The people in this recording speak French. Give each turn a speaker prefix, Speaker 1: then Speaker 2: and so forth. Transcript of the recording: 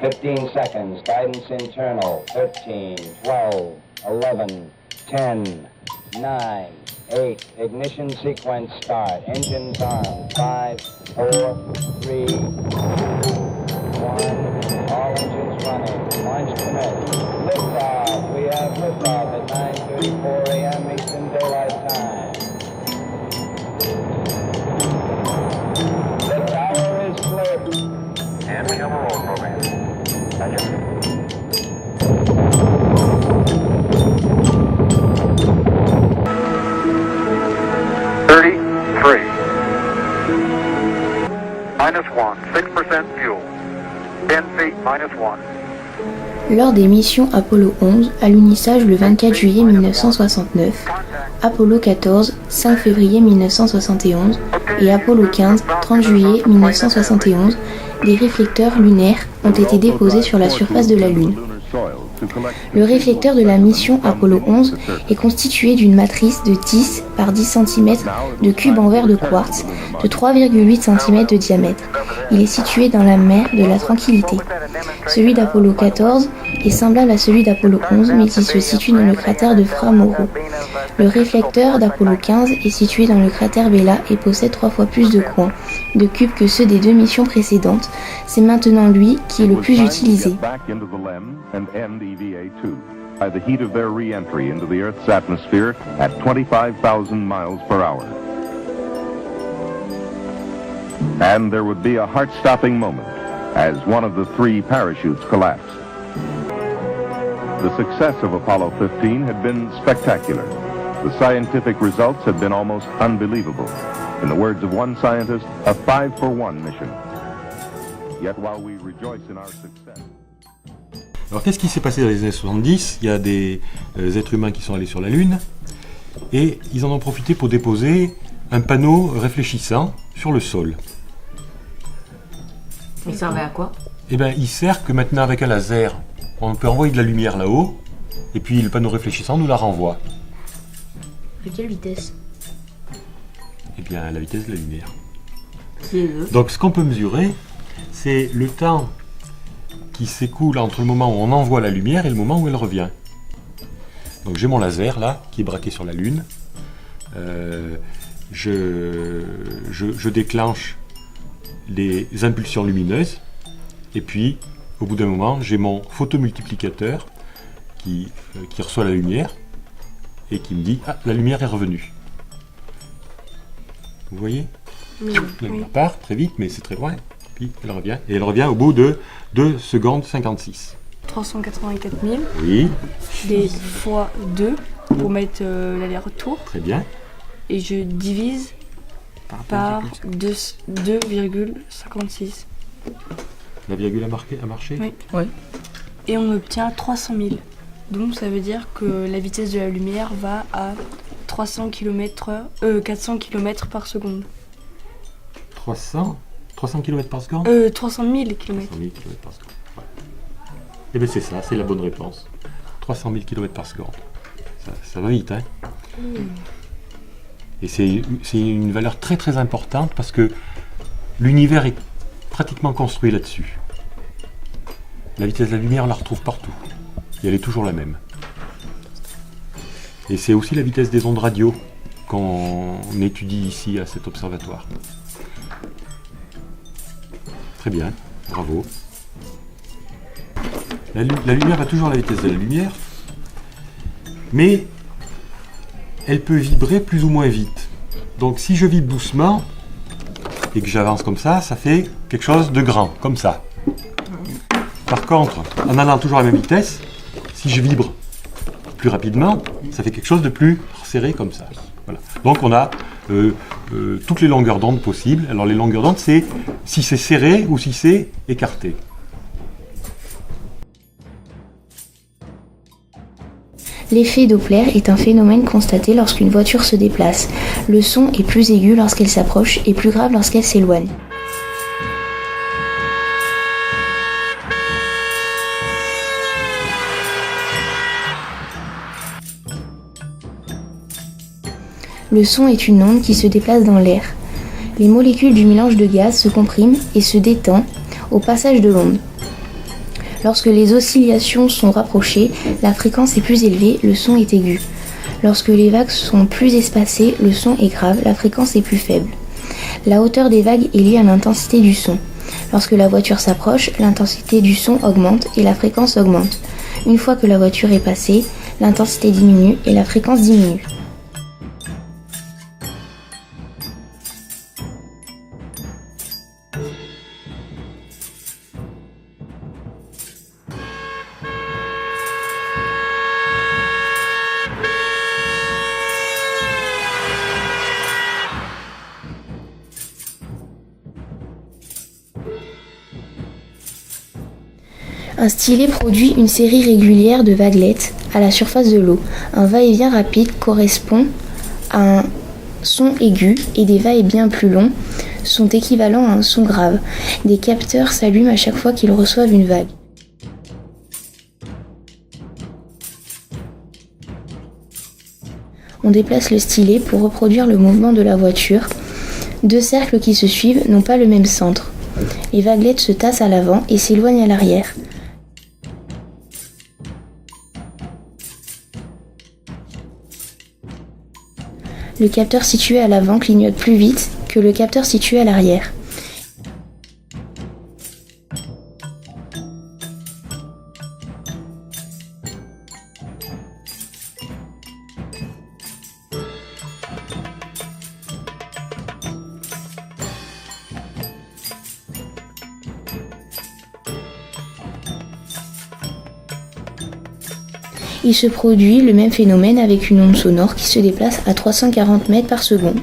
Speaker 1: 15 seconds. Guidance internal. 13, 12, 11, 10, 9, 8. Ignition sequence start. Engines on. 5, 4, 3, 2, 1. All engines running. Launch commit. Liftoff. We have liftoff at 9:34 a.m. Eastern Daylight Time. The tower is clear. And we have a roll program. Roger.
Speaker 2: -1, 6% fuel. 10 feet -1.
Speaker 3: Lors des missions Apollo 11, alunissage le 24 juillet 1969, Apollo 14, 5 février 1971 et Apollo 15, 30 juillet 1971, des réflecteurs lunaires ont été déposés sur la surface de la Lune. Le réflecteur de la mission Apollo 11 est constitué d'une matrice de 10 par 10 cm de cube en verre de quartz de 3,8 cm de diamètre. Il est situé dans la mer de la Tranquillité. Celui d'Apollo 14 est semblable à celui d'Apollo 11, mais il se situe dans le cratère de Fra Mauro. Le réflecteur d'Apollo 15 est situé dans le cratère Vela et possède 3 fois plus de coins, de cubes que ceux des 2 missions précédentes. C'est maintenant lui qui est le plus utilisé.
Speaker 4: By the heat of their re-entry into the Earth's atmosphere at 25,000 miles per hour. And there would be a heart-stopping moment as one of the 3 parachutes collapsed. The success of Apollo 15 had been spectacular. The scientific results had been almost unbelievable. In the words of one scientist, a 5-for-1 mission. Yet while we rejoice in our success...
Speaker 5: Alors qu'est-ce qui s'est passé dans les années 70 ? Il y a des êtres humains qui sont allés sur la Lune et ils en ont profité pour déposer un panneau réfléchissant sur le sol.
Speaker 6: Il servait à quoi ?
Speaker 5: Eh bien, il sert que maintenant avec un laser, on peut envoyer de la lumière là-haut et puis le panneau réfléchissant nous la renvoie.
Speaker 6: À quelle vitesse ?
Speaker 5: Eh bien, à la vitesse de la lumière.
Speaker 6: Qui est le ?
Speaker 5: Donc ce qu'on peut mesurer, c'est le temps qui s'écoule entre le moment où on envoie la lumière et le moment où elle revient. Donc j'ai mon laser là, qui est braqué sur la Lune. Je déclenche les impulsions lumineuses. Et puis, au bout d'un moment, j'ai mon photomultiplicateur qui reçoit la lumière et qui me dit « Ah, la lumière est revenue ». Vous voyez ?
Speaker 6: Oui.
Speaker 5: La lumière part très vite, mais c'est très loin. Puis elle revient. Et elle revient au bout de 2 secondes 56.
Speaker 7: 384 000.
Speaker 5: Oui.
Speaker 7: Des fois 2 pour mettre l'aller-retour.
Speaker 5: Très bien.
Speaker 7: Et je divise par 2,56.
Speaker 5: La virgule a marché ?
Speaker 7: Oui.
Speaker 6: Oui.
Speaker 7: Et on obtient 300 000. Donc ça veut dire que la vitesse de la lumière va à 400 km par seconde.
Speaker 5: 300 km par seconde ?
Speaker 7: 300 000 km.
Speaker 5: 300 000 km par seconde. Ouais. Et bien c'est ça, c'est la bonne réponse. 300 000 km par seconde. Ça va vite, hein ? Et c'est une valeur très très importante parce que l'univers est pratiquement construit là-dessus. La vitesse de la lumière, on la retrouve partout. Et elle est toujours la même. Et c'est aussi la vitesse des ondes radio qu'on étudie ici à cet observatoire. Très bien, bravo. La lumière va toujours à la vitesse de la lumière, mais elle peut vibrer plus ou moins vite. Donc si je vibre doucement et que j'avance comme ça fait quelque chose de grand, comme ça. Par contre, en allant toujours à la même vitesse, si je vibre plus rapidement, ça fait quelque chose de plus serré comme ça. Voilà. Donc on a toutes les longueurs d'onde possibles. Alors les longueurs d'onde, c'est si c'est serré ou si c'est écarté.
Speaker 3: L'effet Doppler est un phénomène constaté lorsqu'une voiture se déplace. Le son est plus aigu lorsqu'elle s'approche et plus grave lorsqu'elle s'éloigne. Le son est une onde qui se déplace dans l'air. Les molécules du mélange de gaz se compriment et se détendent au passage de l'onde. Lorsque les oscillations sont rapprochées, la fréquence est plus élevée, le son est aigu. Lorsque les vagues sont plus espacées, le son est grave, la fréquence est plus faible. La hauteur des vagues est liée à l'intensité du son. Lorsque la voiture s'approche, l'intensité du son augmente et la fréquence augmente. Une fois que la voiture est passée, l'intensité diminue et la fréquence diminue. Un stylet produit une série régulière de vaguelettes à la surface de l'eau. Un va-et-vient rapide correspond à un son aigu et des va-et-vient plus longs sont équivalents à un son grave. Des capteurs s'allument à chaque fois qu'ils reçoivent une vague. On déplace le stylet pour reproduire le mouvement de la voiture. Deux cercles qui se suivent n'ont pas le même centre. Les vaguelettes se tassent à l'avant et s'éloignent à l'arrière. Le capteur situé à l'avant clignote plus vite que le capteur situé à l'arrière. Il se produit le même phénomène avec une onde sonore qui se déplace à 340 mètres par seconde.